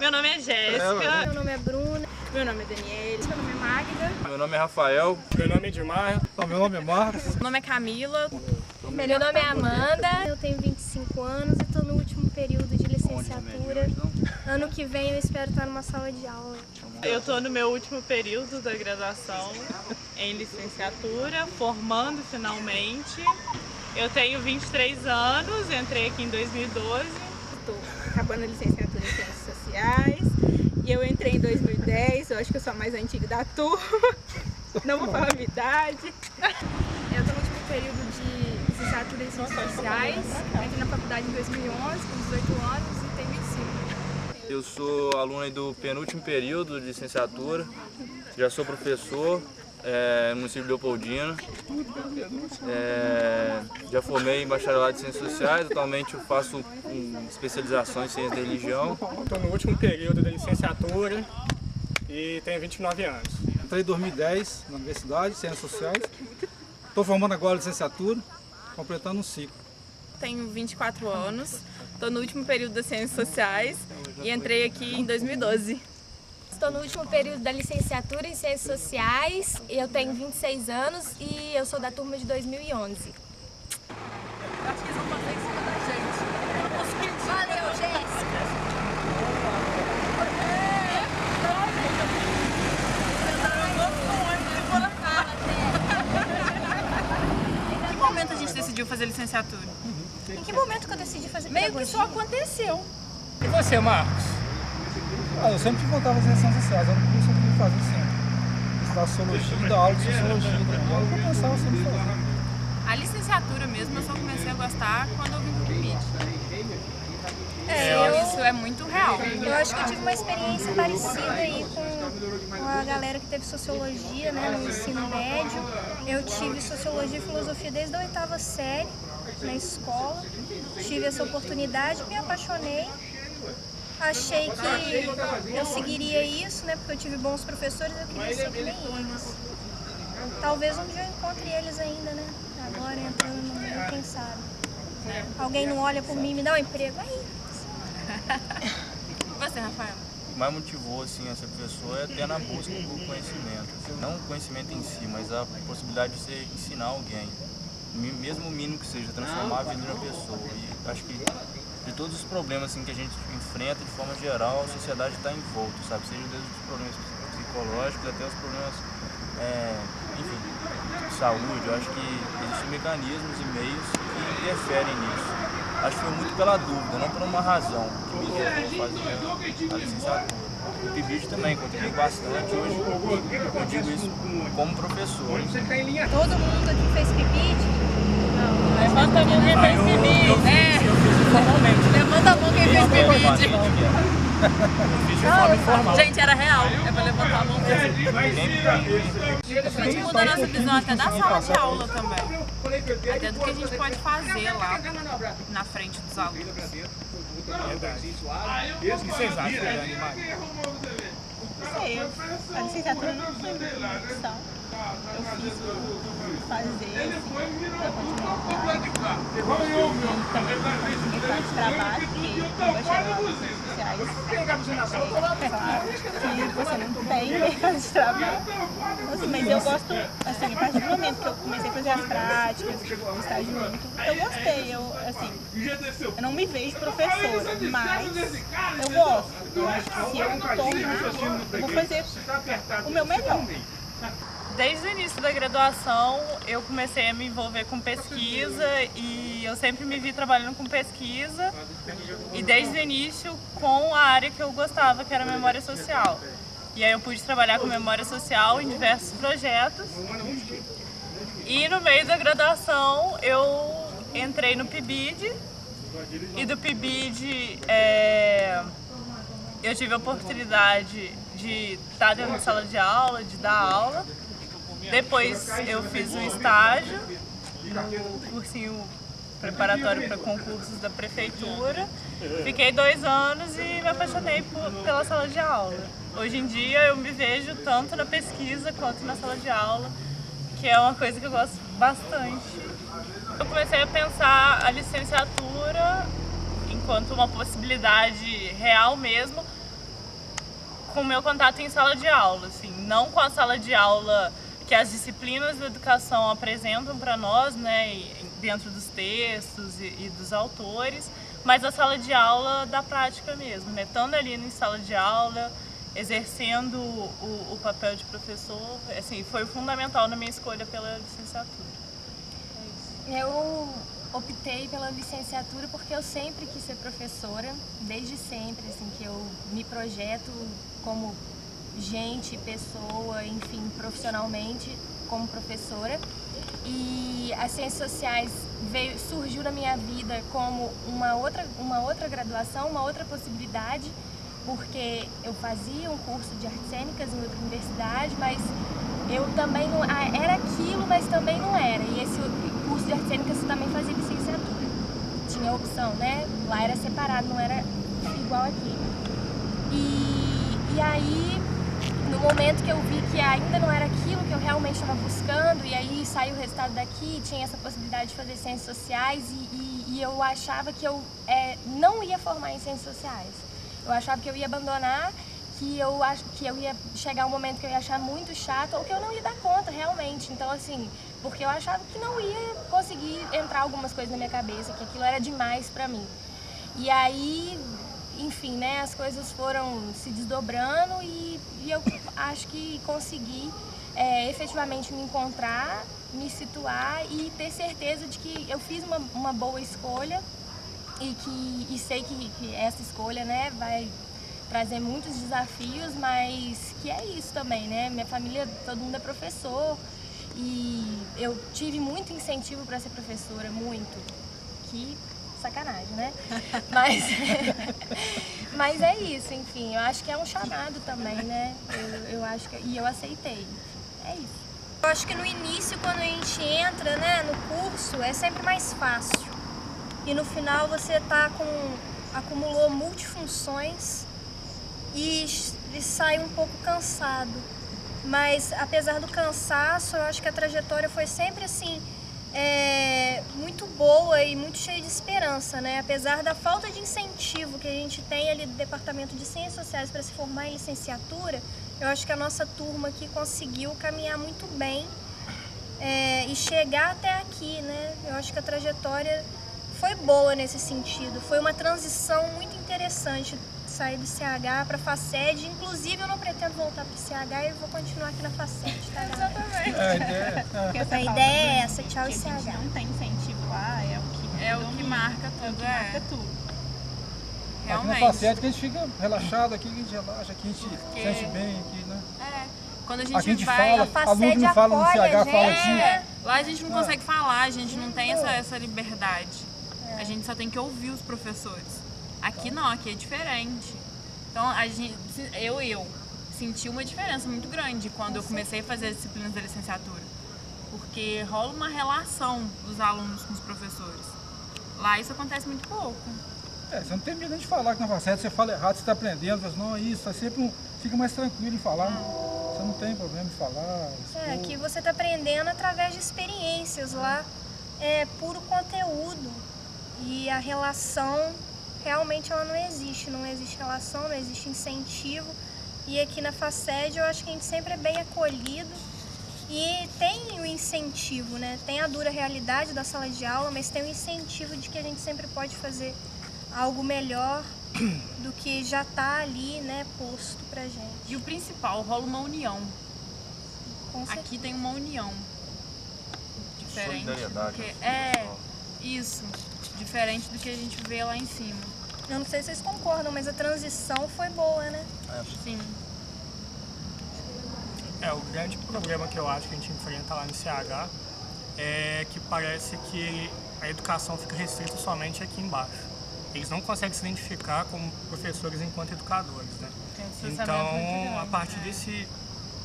Meu nome é Jéssica. Meu nome é Bruna. Meu nome é Daniele. Meu nome é Magda. Meu nome é Rafael. Meu nome é Edmar. Meu nome é Marcos. Meu nome é Camila. Meu nome é Amanda. Eu tenho 25 anos e estou no último período de licenciatura. Ano que vem eu espero estar numa sala de aula. Eu estou no meu último período da graduação em licenciatura, formando finalmente. Eu tenho 23 anos, entrei aqui em 2012. Estou acabando a licenciatura em Ciências Sociais e eu entrei em 2010, eu acho que eu sou a mais antiga da turma, não vou falar a minha idade. Eu estou no último período de licenciatura em Ciências Sociais. Entrei na faculdade em 2011, com 18 anos e tenho 25. Eu sou aluno aí do penúltimo período de licenciatura, já sou professor no município de Leopoldina, já formei em bacharelado de Ciências Sociais, atualmente eu faço especialização em Ciência da Religião. Estou no último período da licenciatura e tenho 29 anos. Entrei em 2010 na Universidade de Ciências Sociais. Estou formando agora a licenciatura, completando um ciclo. Tenho 24 anos, estou no último período das Ciências Sociais e entrei aqui em 2012. Estou no último período da licenciatura em Ciências Sociais, eu tenho 26 anos e eu sou da turma de 2011. Acho que eles vão fazer em cima da gente. Valeu, Jéssica! Em que momento a gente decidiu fazer licenciatura? Em que momento que eu decidi fazer Meio que pedagogia? só aconteceu. E você, Marcos? Eu sempre tive vontade de fazer Ciências Sociais, era uma coisa que eu queria fazer sempre. Estudar sociologia, dar aula de sociologia também. Era o que eu pensava sempre fazer. A licenciatura mesmo eu só comecei a gostar quando eu vim pro PIBID. Isso é muito real. Eu acho que eu tive uma experiência parecida aí com a galera que teve sociologia, né, no ensino médio. Eu tive sociologia e filosofia desde a 8ª série na escola. Tive essa oportunidade, me apaixonei. Achei que eu seguiria isso, né, porque eu tive bons professores, eu queria ser que nem eles. Talvez um dia eu encontre eles ainda, né, agora entrando no meio, quem sabe. Alguém não olha por mim e me dá um emprego, aí. E você, Rafael? O que mais motivou assim, essa pessoa é ter na busca do conhecimento. Não o conhecimento em si, mas a possibilidade de você ensinar alguém. Mesmo o mínimo que seja, transformar a vida de uma pessoa. E acho que de todos os problemas assim, que a gente enfrenta, de forma geral, a sociedade está envolta, sabe? Seja desde os problemas psicológicos até os problemas, enfim, de saúde. Eu acho que existem mecanismos e meios que interferem nisso. Acho que foi muito pela dúvida, não por uma razão que me levou a fazer a licenciatura. O PIBID também contribui bastante hoje, eu digo isso como professor. Todo mundo aqui fez PIBID? Levanta a mão quem fez PIBID, né? Levanta a mão quem fez PIBID. Eu fiz de forma informal. Gente, era real, é pra levantar a mão mesmo. A gente muda a nossa visão até da sala de aula também. Até do que a gente pode fazer lá na frente dos alunos. Verdade. O que vocês acham, Dani e Maria? Não sei, a licenciatura não foi minha opção. Eu fiz por fazer, assim, para continuar também de trabalho, porque eu bacharelado em Ciências Sociais. É claro que você não tem mercado de trabalho, assim, mas eu gosto, assim, a partir do momento que eu comecei a fazer as práticas, o estágio único, eu gostei, eu não me vejo professora, mas eu gosto. Eu acho que se eu torno, eu vou fazer o meu melhor. Desde o início da graduação, eu comecei a me envolver com pesquisa e eu sempre me vi trabalhando com pesquisa e desde o início com a área que eu gostava, que era memória social. E aí eu pude trabalhar com memória social em diversos projetos e no meio da graduação eu entrei no PIBID e do PIBID eu tive a oportunidade de estar dentro da sala de aula, de dar aula. Depois eu fiz um estágio no cursinho preparatório para concursos da prefeitura. Fiquei 2 anos e me apaixonei pela sala de aula. Hoje em dia eu me vejo tanto na pesquisa quanto na sala de aula, que é uma coisa que eu gosto bastante. Eu comecei a pensar a licenciatura enquanto uma possibilidade real mesmo, com o meu contato em sala de aula, assim, não com a sala de aula que as disciplinas da educação apresentam para nós, né, dentro dos textos e dos autores, mas a sala de aula da prática mesmo, né, estando ali em sala de aula, exercendo o papel de professor, assim, foi fundamental na minha escolha pela licenciatura. Eu optei pela licenciatura porque eu sempre quis ser professora, desde sempre, assim, que eu me projeto como gente, pessoa, enfim, profissionalmente como professora. E as ciências sociais surgiu na minha vida como uma outra graduação, uma outra possibilidade, porque eu fazia um curso de artes cênicas em outra universidade, mas eu também não era aquilo, mas também não era. E esse curso de artes cênicas também fazia licenciatura. Tinha opção, né? Lá era separado, não era igual aqui. E aí, no momento que eu vi que ainda não era aquilo que eu realmente estava buscando, e aí saiu o resultado daqui, tinha essa possibilidade de fazer ciências sociais, e eu achava que eu não ia formar em ciências sociais. Eu achava que eu ia abandonar, que eu ia chegar um momento que eu ia achar muito chato, ou que eu não ia dar conta realmente. Então, assim, porque eu achava que não ia conseguir entrar algumas coisas na minha cabeça, que aquilo era demais pra mim. E aí, enfim, né, as coisas foram se desdobrando e eu acho que consegui efetivamente me encontrar, me situar e ter certeza de que eu fiz uma boa escolha e sei que essa escolha, né, vai trazer muitos desafios, mas que é isso também, né? Minha família, todo mundo é professor e eu tive muito incentivo para ser professora, muito. Que sacanagem, né? Mas é isso, enfim, eu acho que é um chamado também, né? Eu acho e eu aceitei. É isso. Eu acho que no início, quando a gente entra, né, no curso, é sempre mais fácil. E no final você acumulou multifunções e sai um pouco cansado. Mas apesar do cansaço, eu acho que a trajetória foi sempre assim, muito boa e muito cheia de esperança, né? Apesar da falta de incentivo que a gente tem ali do Departamento de Ciências Sociais para se formar em licenciatura, eu acho que a nossa turma aqui conseguiu caminhar muito bem e chegar até aqui, né? Eu acho que a trajetória foi boa nesse sentido, foi uma transição muito interessante sair do CH para a FACED, inclusive eu não pretendo voltar para o CH e vou continuar aqui na FACED, tá? Exatamente. A ideia é essa, tchau e CH. A gente não tem incentivo lá, é o que marca tudo, marca tudo. Realmente. Aqui na FACED que a gente fica relaxado, aqui a gente relaxa, aqui a gente se sente bem, aqui, né? Quando a gente aqui a gente vai... fala, aluno não fala no CH, fala aqui. Lá a gente não consegue falar, a gente não tem essa liberdade. A gente só tem que ouvir os professores. Aqui não, aqui é diferente. Então, eu senti uma diferença muito grande quando eu comecei a fazer as disciplinas da licenciatura. Porque rola uma relação dos alunos com os professores. Lá isso acontece muito pouco. Você não tem medo de falar que na FACED você fala errado, você está aprendendo, mas não é isso, sempre fica mais tranquilo em falar. Você não tem problema em falar. Aqui você está aprendendo através de experiências, lá é puro conteúdo. E a relação, realmente ela não existe relação, não existe incentivo. E aqui na FACED eu acho que a gente sempre é bem acolhido e tem o incentivo, né? Tem a dura realidade da sala de aula, mas tem o incentivo de que a gente sempre pode fazer algo melhor do que já está ali, né, posto pra gente. E o principal, rola uma união. Aqui tem uma união. Diferente. Solidariedade. Isso. Diferente do que a gente vê lá em cima. Eu não sei se vocês concordam, mas a transição foi boa, né? Sim. O grande problema que eu acho que a gente enfrenta lá no CH é que parece que a educação fica restrita somente aqui embaixo. Eles não conseguem se identificar como professores enquanto educadores, né? Então, a partir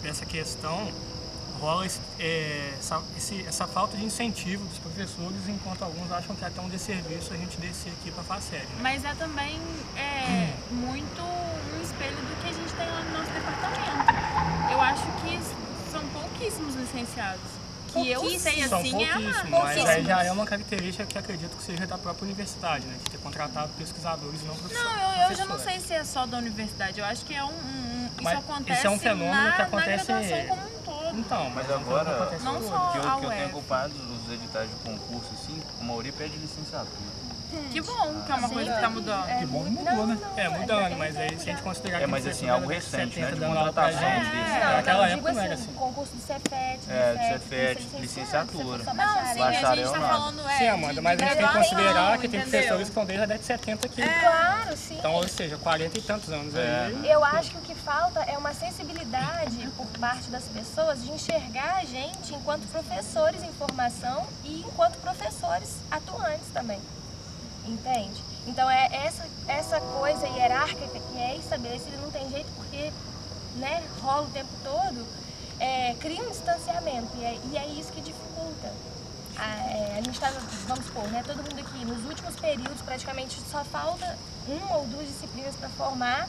dessa questão, rola essa falta de incentivo dos professores, enquanto alguns acham que é até um desserviço a gente descer aqui para a FACED. Né? Mas é também muito um espelho do que a gente tem lá no nosso departamento. Eu acho que são pouquíssimos licenciados que eu sei São assim é a pouquíssimos, mas aí já é uma característica que acredito que seja da própria universidade, né? De ter contratado pesquisadores e não professores. Não, eu já não sei se é só da universidade, eu acho que é isso Mas acontece isso é um fenômeno que acontece... na graduação como um todo. Então, Mas agora, Não só que a eu tenho UF. acompanhado os editais de concurso, assim, a maioria pede licenciatura. Que bom que é uma coisa que tá mudando. Que bom que mudou, né? É, mudando, mas aí se a gente considerar que mas o assim, professor algo da recente, né? 70 De dando aula pra contratação gente, desse. naquela digo época não era assim, assim. concurso do Cefet, do É, IFET, do Cefet, licenciatura. Não, Não, sim, a Bacharel gente tá não. falando Sim, Amanda, mas a gente tem que considerar que tem professores que estão desde a década de 70 aqui. Claro, sim. Então, ou seja, 40 e tantos anos aí. Eu acho que o que falta é uma sensibilidade por parte das pessoas de enxergar a gente enquanto professores em formação e enquanto professores atuantes também. Entende? Então é essa coisa hierárquica que é estabelecida, não tem jeito porque, né, rola o tempo todo, cria um distanciamento e é isso que dificulta. A gente está, vamos supor, né, todo mundo aqui nos últimos períodos praticamente só falta 1 ou 2 disciplinas para formar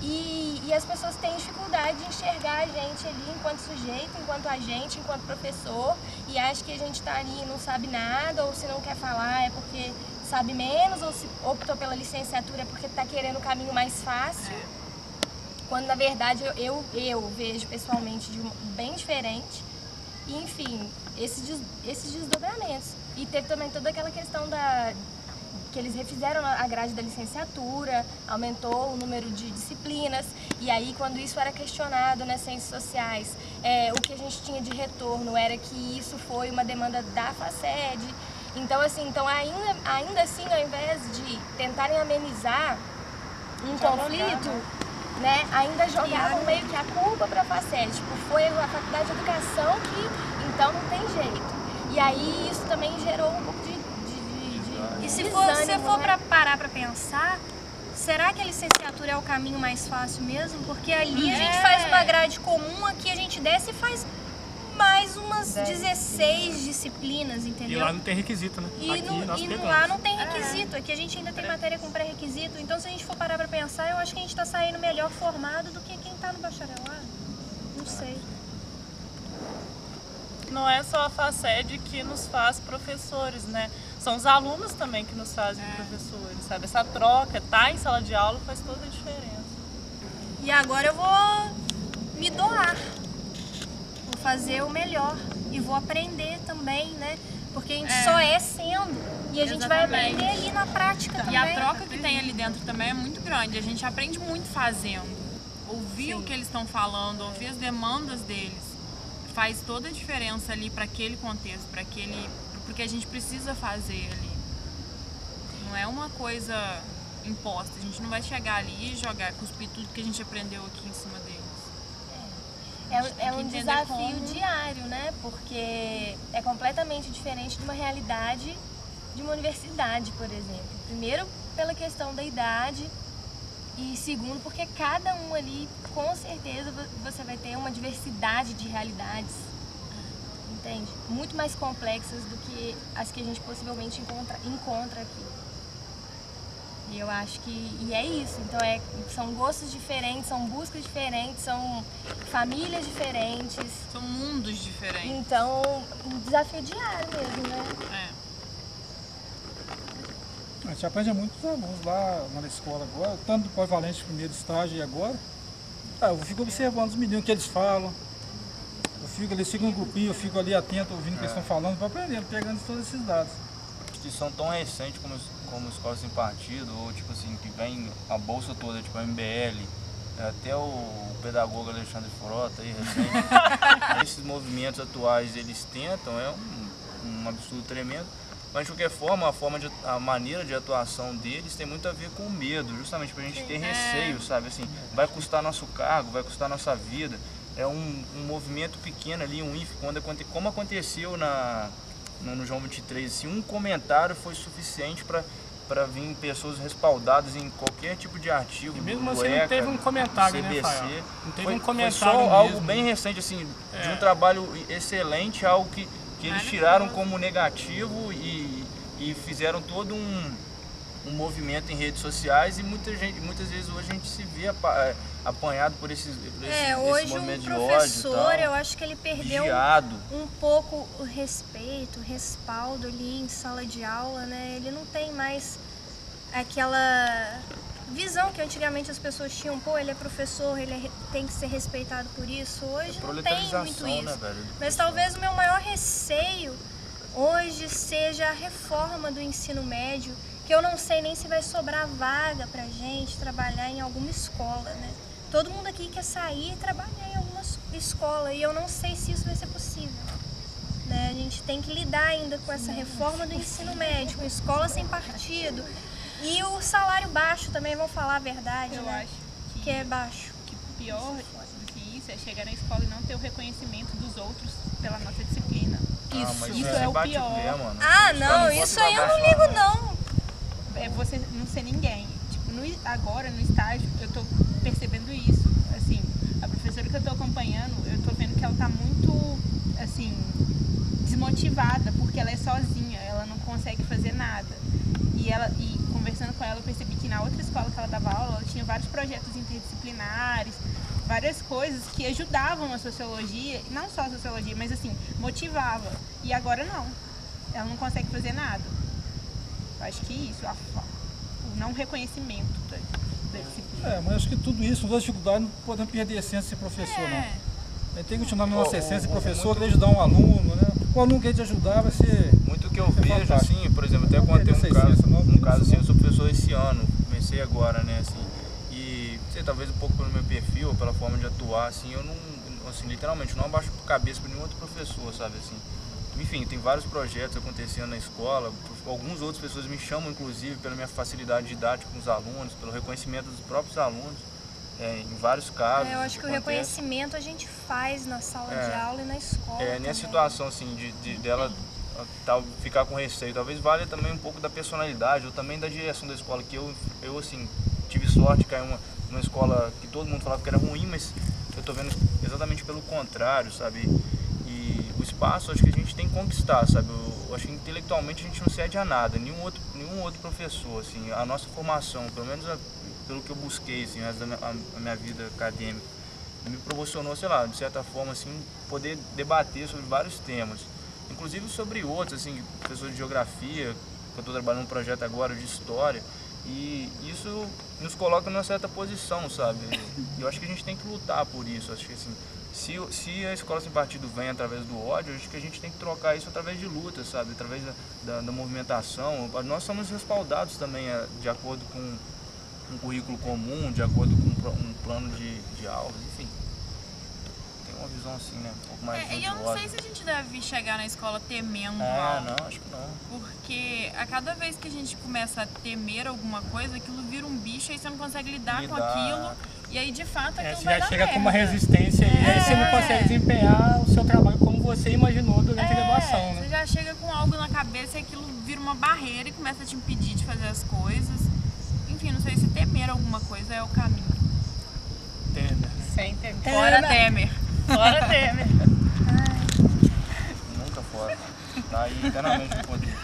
e as pessoas têm dificuldade de enxergar a gente ali enquanto sujeito, enquanto agente, enquanto professor e acha que a gente está ali e não sabe nada ou se não quer falar é porque sabe menos ou se optou pela licenciatura é porque está querendo o caminho mais fácil. Quando na verdade eu vejo pessoalmente bem diferente. E enfim, esses desdobramentos. E teve também toda aquela questão que eles refizeram a grade da licenciatura, aumentou o número de disciplinas. E aí quando isso era questionado nas ciências sociais, o que a gente tinha de retorno era que isso foi uma demanda da FACED. Então ainda assim, ao invés de tentarem amenizar um conflito, né, ainda jogavam meio que a culpa para a FACED. Tipo, foi a Faculdade de Educação que, então, não tem jeito. E aí isso também gerou um pouco de E se desânimo, você for né? para parar para pensar, será que a licenciatura é o caminho mais fácil mesmo? Porque ali a gente faz uma grade comum, aqui a gente desce e faz mais umas 16 disciplinas, E entendeu? lá não tem requisito, né? E, lá não tem requisito, aqui a gente ainda tem matéria com pré-requisito. Então, se a gente for parar pra pensar, eu acho que a gente tá saindo melhor formado do que quem tá no bacharelado. Não sei. Não é só a FACED que nos faz professores, né? São os alunos também que nos fazem professores, sabe? Essa troca, tá em sala de aula faz toda a diferença. E agora eu vou me doar. Vou fazer o melhor. E vou aprender também, né? Porque a gente só é sendo. E a gente vai aprender ali na prática também. E a troca que tem ali dentro também é muito grande. A gente aprende muito fazendo. Ouvir o que eles estão falando, ouvir as demandas deles, faz toda a diferença ali para aquele contexto, porque a gente precisa fazer ali. Não é uma coisa imposta. A gente não vai chegar ali e cuspir tudo que a gente aprendeu aqui em cima deles. É um desafio diário, né? Porque é completamente diferente de uma realidade de uma universidade, por exemplo. Primeiro, pela questão da idade e segundo, porque cada um ali, com certeza, você vai ter uma diversidade de realidades, entende? Muito mais complexas do que as que a gente possivelmente encontra aqui. E eu acho que é isso. Então são gostos diferentes, são buscas diferentes, são famílias diferentes. São mundos diferentes. Então, um desafio diário mesmo, né? A gente aprende muitos alunos lá na escola agora, tanto do pós-valente, primeiro estágio e agora. Eu fico observando os meninos que eles falam. Eles ficam em grupinho, eu fico ali atento, ouvindo o que eles estão falando, para aprender, pegando todos esses dados. Instituição tão recente como Escola Sem Partido, ou tipo assim, que vem a bolsa toda, tipo a MBL, até o pedagogo Alexandre Frota aí, recente. Esses movimentos atuais, eles tentam, é um absurdo tremendo, mas de qualquer forma, a maneira de atuação deles tem muito a ver com o medo, justamente pra gente ter receio, sabe, assim, vai custar nosso cargo, vai custar nossa vida, é um movimento pequeno ali, como aconteceu no João 23, assim, um comentário foi suficiente para vir pessoas respaldadas em qualquer tipo de artigo. E mesmo do assim ECA, não teve um comentário, CBC, né, Fael? Não teve um foi comentário só mesmo. algo bem recente, assim, de um trabalho excelente, algo que eles tiraram como negativo e fizeram todo um movimento em redes sociais e muitas vezes hoje a gente se vê apanhado por esse hoje movimento um de ódio. professor, eu acho que ele perdeu vigiado. um pouco o respeito, o respaldo ali em sala de aula, né? Ele não tem mais aquela visão que antigamente as pessoas tinham, pô, ele é professor, ele tem que ser respeitado por isso. Hoje não tem muito isso. Né, velho? Mas talvez o meu maior receio hoje seja a reforma do ensino médio, que eu não sei nem se vai sobrar vaga pra gente trabalhar em alguma escola, né? Todo mundo aqui quer sair e trabalhar em alguma escola e eu não sei se isso vai ser possível, né? A gente tem que lidar ainda com essa reforma do ensino médio, com escola sem partido e o salário baixo também, vamos falar a verdade, Eu né? acho Que é baixo. que pior do que isso é chegar na escola e não ter o reconhecimento dos outros pela nossa disciplina. Isso é o pior. Mano. Não, isso aí eu não ligo não. É você não ser ninguém. Tipo, agora no estágio eu tô percebendo isso. Assim, a professora que eu tô acompanhando, eu tô vendo que ela tá muito, assim, desmotivada, porque ela é sozinha, ela não consegue fazer nada. E conversando com ela, eu percebi que na outra escola que ela dava aula, ela tinha vários projetos interdisciplinares, várias coisas que ajudavam a sociologia, não só a sociologia, mas assim, motivava. E agora não. Ela não consegue fazer nada. Eu acho que isso, o não reconhecimento da disciplina. Mas acho que tudo isso, as dificuldades, não podemos perder a essência de ser professor, não. A gente tem que continuar na nossa essência de professor, querer ajudar um aluno, né? O aluno que a gente ajudar vai ser... Muito que eu vejo, assim, por exemplo, até contei um caso assim, eu sou professor esse ano, comecei agora, né, assim, e, sei, talvez um pouco pelo meu perfil, ou pela forma de atuar, assim, eu não, assim, literalmente, não abaixo a cabeça para nenhum outro professor, sabe, assim. Enfim, tem vários projetos acontecendo na escola, algumas outras pessoas me chamam, inclusive, pela minha facilidade didática com os alunos, pelo reconhecimento dos próprios alunos, em vários casos. Eu acho que o reconhecimento a gente faz na sala de aula e na escola. Nessa situação, assim, dela ficar com receio, talvez valha também um pouco da personalidade, ou também da direção da escola, que eu assim, tive sorte de cair numa escola que todo mundo falava que era ruim, mas eu tô vendo exatamente pelo contrário, sabe? E o espaço, acho que a gente tem que conquistar, sabe? Eu acho que intelectualmente a gente não cede a nada, nenhum outro professor, assim, a nossa formação, pelo menos pelo que eu busquei, assim, a minha vida acadêmica, me proporcionou, sei lá, de certa forma, assim, poder debater sobre vários temas, inclusive sobre outros, assim, professor de geografia, que eu estou trabalhando num projeto agora de história, e isso nos coloca numa certa posição, sabe? E eu acho que a gente tem que lutar por isso, acho que, assim, se a escola sem partido vem através do ódio, acho que a gente tem que trocar isso através de luta, sabe? Através da movimentação. Nós somos respaldados também de acordo com um currículo comum, de acordo com um plano de aulas, enfim. Tem uma visão assim, né? Um pouco mais e eu não sei se a gente deve chegar na escola temendo algo. Não, acho que não. Porque a cada vez que a gente começa a temer alguma coisa, aquilo vira um bicho e você não consegue lidar com aquilo. E aí, de fato, aquilo você vai já dar chega merda. com uma resistência e aí você não consegue desempenhar o seu trabalho como você imaginou durante a graduação, né? Você já chega com algo na cabeça e aquilo vira uma barreira e começa a te impedir de fazer as coisas. Enfim, não sei se temer alguma coisa é o caminho. Temer. Sem temer. Fora Temer. Fora Temer. Nunca fora. Tá aí eternamente no poder.